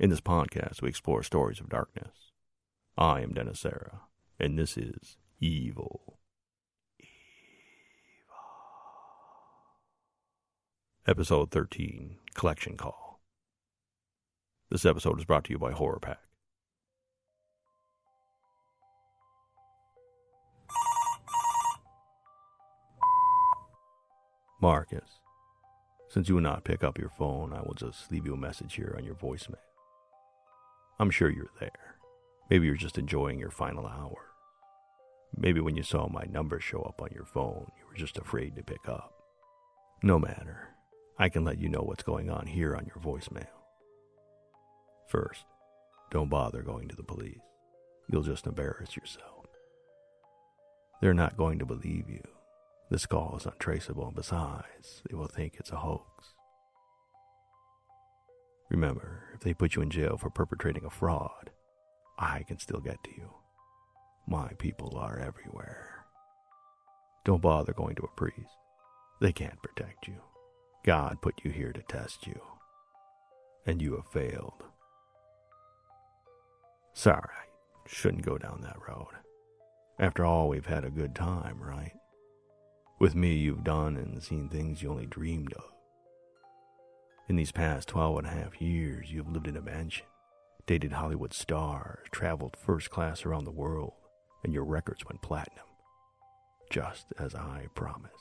In this podcast, we explore stories of darkness. I am Serra, and this is Evil. Episode 13, Collection Call. This episode is brought to you by Horror Pack. Marcus, since you will not pick up your phone, I will just leave you a message here on your voicemail. I'm sure you're there. Maybe you're just enjoying your final hour. Maybe when you saw my number show up on your phone, you were just afraid to pick up. No matter. I can let you know what's going on here on your voicemail. First, don't bother going to the police. You'll just embarrass yourself. They're not going to believe you. This call is untraceable, and besides, they will think it's a hoax. Remember, if they put you in jail for perpetrating a fraud, I can still get to you. My people are everywhere. Don't bother going to a priest. They can't protect you. God put you here to test you. And you have failed. Sorry, I shouldn't go down that road. After all, we've had a good time, right? With me, you've done and seen things you only dreamed of. In these past 12 and a half years, you've lived in a mansion, dated Hollywood stars, traveled first class around the world, and your records went platinum. Just as I promised.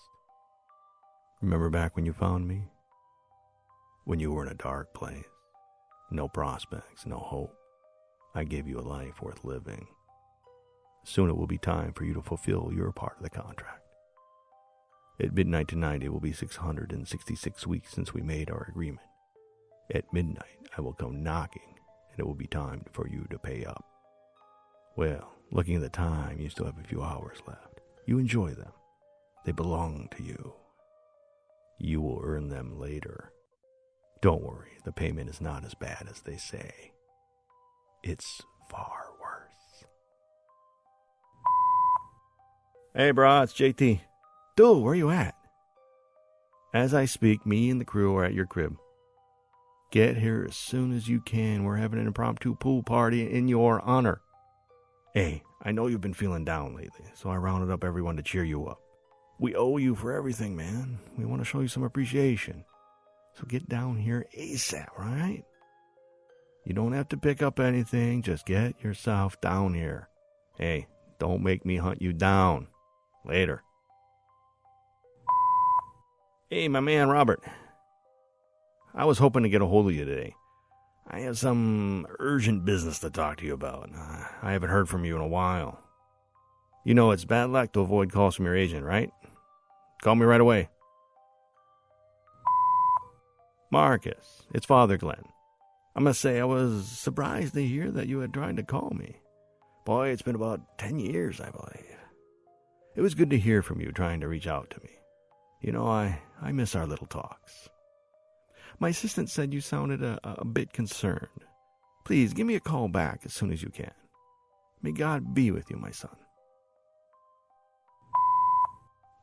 Remember back when you found me? When you were in a dark place. No prospects, no hope. I gave you a life worth living. Soon it will be time for you to fulfill your part of the contract. At midnight tonight, it will be 666 weeks since we made our agreement. At midnight, I will come knocking, and it will be time for you to pay up. Well, looking at the time, you still have a few hours left. You enjoy them. They belong to you. You will earn them later. Don't worry, the payment is not as bad as they say. It's far worse. Hey, bro, it's JT. Dude, where you at? As I speak, me and the crew are at your crib. Get here as soon as you can. We're having an impromptu pool party in your honor. Hey, I know you've been feeling down lately, so I rounded up everyone to cheer you up. We owe you for everything, man. We want to show you some appreciation. So get down here ASAP, right? You don't have to pick up anything. Just get yourself down here. Hey, don't make me hunt you down. Later. Hey, my man Robert. I was hoping to get a hold of you today. I have some urgent business to talk to you about. I haven't heard from you in a while. You know it's bad luck to avoid calls from your agent, right? Call me right away. Marcus, it's Father Glenn. I must say I was surprised to hear that you had tried to call me. Boy, it's been about 10 years, I believe. It was good to hear from you trying to reach out to me. You know, I miss our little talks. My assistant said you sounded a bit concerned. Please, give me a call back as soon as you can. May God be with you, my son.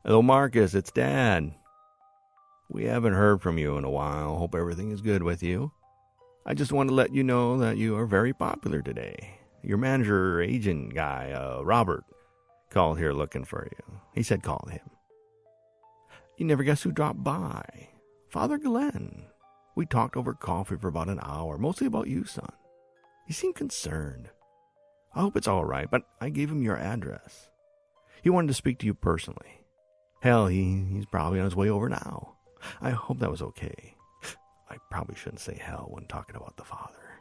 Hello, Marcus, it's Dad. We haven't heard from you in a while. Hope everything is good with you. I just want to let you know that you are very popular today. Your manager or agent guy, Robert, called here looking for you. He said call him. You never guess who dropped by. Father Glenn. We talked over coffee for about an hour, mostly about you, son. He seemed concerned. I hope it's all right, but I gave him your address. He wanted to speak to you personally. Hell, he's probably on his way over now. I hope that was okay. I probably shouldn't say hell when talking about the father.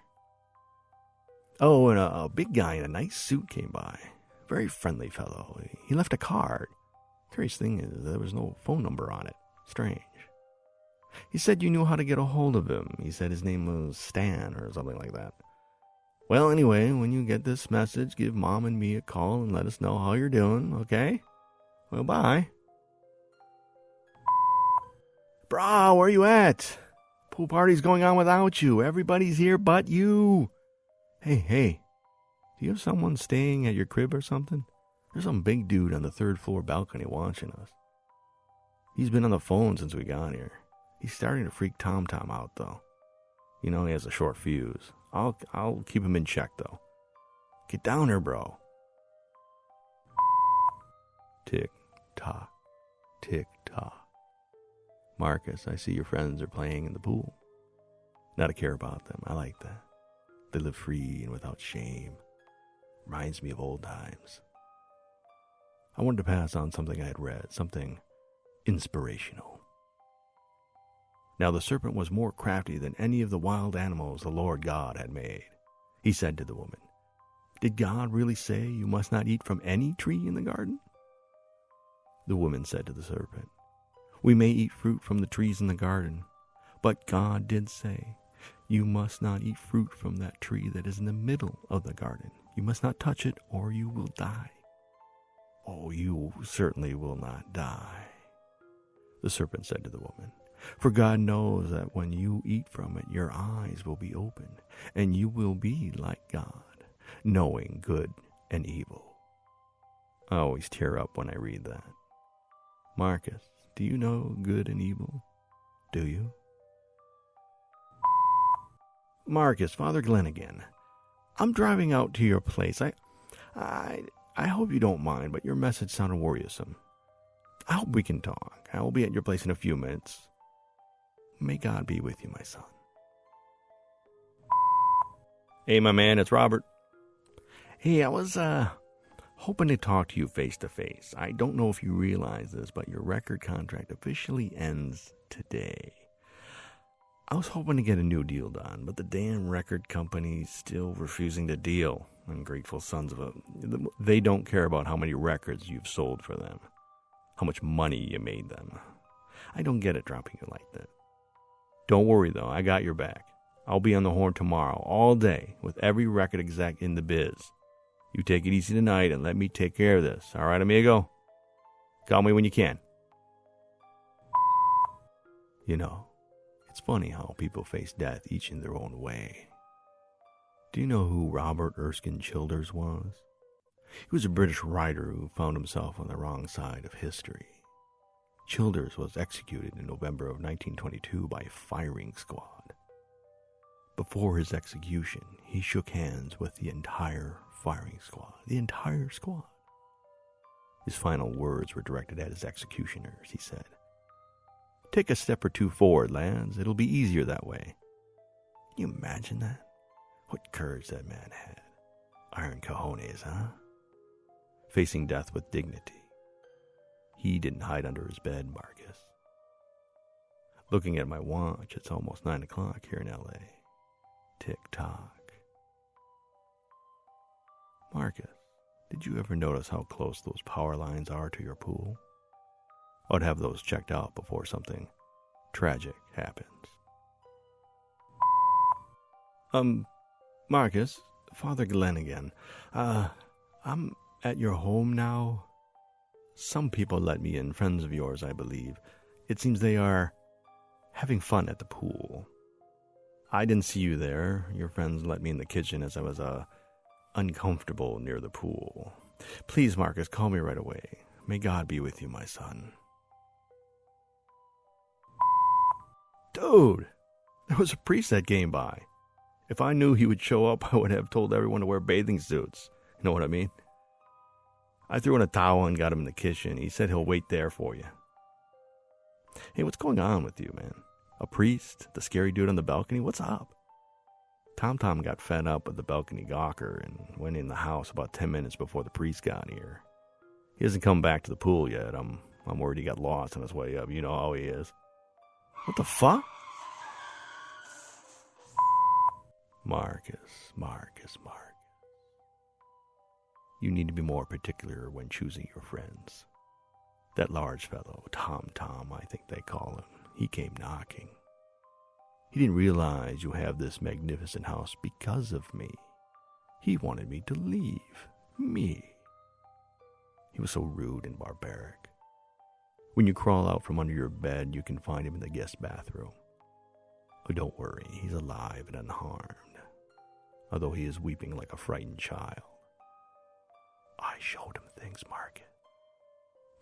Oh, and a big guy in a nice suit came by. Very friendly fellow. He left a card. Curious thing is, there was no phone number on it. Strange. He said you knew how to get a hold of him. He said his name was Stan or something like that. Well, anyway, when you get this message, give Mom and me a call and let us know how you're doing, okay? Well, bye. Bro, where you at? Pool party's going on without you. Everybody's here but you. Hey, do you have someone staying at your crib or something? There's some big dude on the third floor balcony watching us. He's been on the phone since we got here. He's starting to freak Tom out, though. You know he has a short fuse. I'll keep him in check, though. Get down here, bro. Tick, tock, tick, tock. Marcus, I see your friends are playing in the pool. Not to care about them. I like that. They live free and without shame. Reminds me of old times. I wanted to pass on something I had read, something inspirational. Now the serpent was more crafty than any of the wild animals the Lord God had made. He said to the woman, "Did God really say you must not eat from any tree in the garden?" The woman said to the serpent, "We may eat fruit from the trees in the garden, but God did say, you must not eat fruit from that tree that is in the middle of the garden. You must not touch it or you will die." "Oh, you certainly will not die," the serpent said to the woman. "For God knows that when you eat from it, your eyes will be opened, and you will be like God, knowing good and evil." I always tear up when I read that. Marcus, do you know good and evil? Do you? Marcus, Father Glenn again. I'm driving out to your place. I hope you don't mind, but your message sounded worrisome. I hope we can talk. I will be at your place in a few minutes. May God be with you, my son. Hey, my man, it's Robert. Hey, I was, hoping to talk to you face to face. I don't know if you realize this, but your record contract officially ends today. I was hoping to get a new deal done, but the damn record company's still refusing to deal. Ungrateful sons of a... They don't care about how many records you've sold for them, how much money you made them. I don't get it dropping you like that. Don't worry, though. I got your back. I'll be on the horn tomorrow, all day, with every record exec in the biz. You take it easy tonight and let me take care of this. All right, amigo? Call me when you can. You know, it's funny how people face death each in their own way. Do you know who Robert Erskine Childers was? He was a British writer who found himself on the wrong side of history. Childers was executed in November of 1922 by a firing squad. Before his execution, he shook hands with the entire firing squad. The entire squad. His final words were directed at his executioners. He said, "Take a step or two forward, lads. It'll be easier that way." Can you imagine that? What courage that man had. Iron cojones, huh? Facing death with dignity. He didn't hide under his bed, Marcus. Looking at my watch, it's almost 9 o'clock here in L.A. Tick-tock. Marcus, did you ever notice how close those power lines are to your pool? I'd have those checked out before something tragic happens. Marcus, Father Glenn again. I'm at your home now. Some people let me in, friends of yours, I believe. It seems they are having fun at the pool. I didn't see you there. Your friends let me in the kitchen as I was, uncomfortable near the pool. Please, Marcus, call me right away. May God be with you, my son. Dude, there was a priest that came by. If I knew he would show up, I would have told everyone to wear bathing suits. You know what I mean? I threw in a towel and got him in the kitchen. He said he'll wait there for you. Hey, what's going on with you, man? A priest? The scary dude on the balcony? What's up? Tom got fed up with the balcony gawker and went in the house about 10 minutes before the priest got here. He hasn't come back to the pool yet. I'm worried he got lost on his way up. You know how he is. What the fuck? Marcus. You need to be more particular when choosing your friends. That large fellow, Tom, I think they call him, he came knocking. He didn't realize you have this magnificent house because of me. He wanted me to leave. Me. He was so rude and barbaric. When you crawl out from under your bed, you can find him in the guest bathroom. But don't worry, he's alive and unharmed, although he is weeping like a frightened child. I showed him things, Marcus.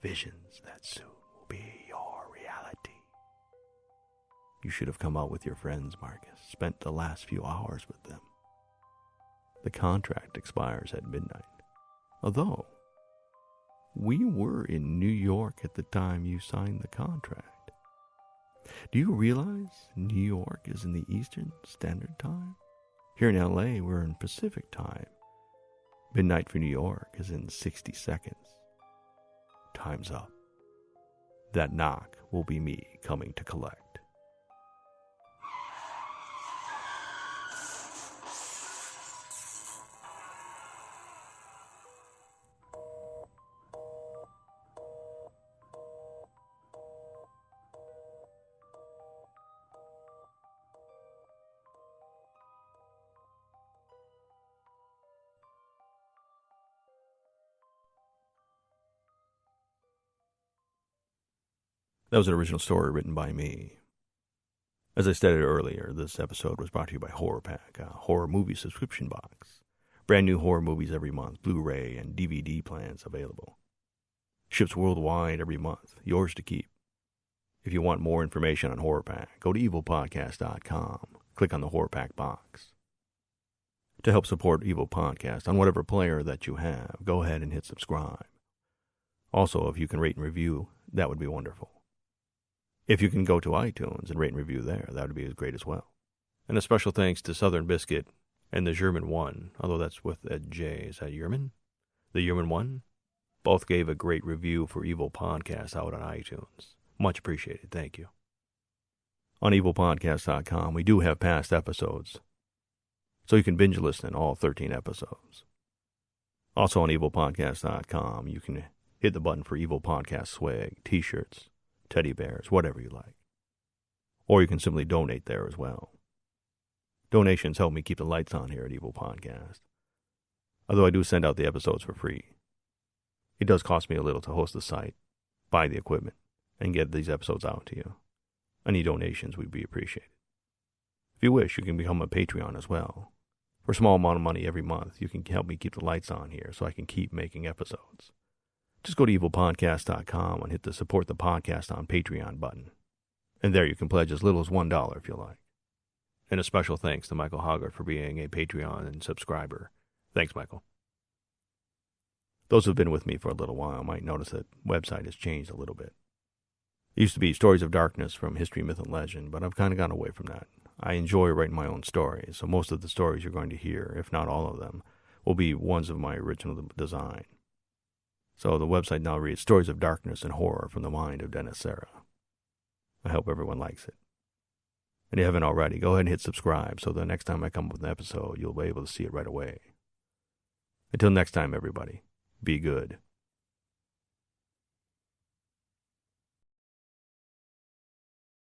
Visions that soon will be your reality. You should have come out with your friends, Marcus. Spent the last few hours with them. the contract expires at midnight. Although, we were in New York at the time you signed the contract. Do you realize New York is in the Eastern Standard Time? Here in LA, we're in Pacific Time. Midnight for New York is in 60 seconds. Time's up. That knock will be me coming to collect. That was an original story written by me. As I stated earlier, this episode was brought to you by Horror Pack, a horror movie subscription box. Brand new horror movies every month, Blu-ray and DVD plans available. Ships worldwide every month, yours to keep. If you want more information on Horror Pack, go to evilpodcast.com, click on the Horror Pack box. To help support Evil Podcast on whatever player that you have, go ahead and hit subscribe. Also, if you can rate and review, that would be wonderful. If you can go to iTunes and rate and review there, that would be great as well. And a special thanks to Southern Biscuit and the German One, although that's with a J. Is that German? The German One? Both gave a great review for Evil Podcast out on iTunes. Much appreciated. Thank you. On evilpodcast.com, we do have past episodes, so you can binge listen all 13 episodes. Also on evilpodcast.com, you can hit the button for Evil Podcast swag, t-shirts, teddy bears, whatever you like. Or you can simply donate there as well. Donations help me keep the lights on here at Evil Podcast. Although I do send out the episodes for free. It does cost me a little to host the site, buy the equipment, and get these episodes out to you. Any donations would be appreciated. If you wish, you can become a Patreon as well. For a small amount of money every month, you can help me keep the lights on here so I can keep making episodes. Just go to evilpodcast.com and hit the Support the Podcast on Patreon button. And there you can pledge as little as $1 if you like. And a special thanks to Michael Hoggart for being a Patreon and subscriber. Thanks, Michael. Those who have been with me for a little while might notice that the website has changed a little bit. It used to be Stories of Darkness from History, Myth, and Legend, but I've kind of gone away from that. I enjoy writing my own stories, so most of the stories you're going to hear, if not all of them, will be ones of my original design. So the website now reads Stories of Darkness and Horror from the Mind of Dennis Serra. I hope everyone likes it. And if you haven't already, go ahead and hit subscribe so the next time I come up with an episode, you'll be able to see it right away. Until next time, everybody, be good.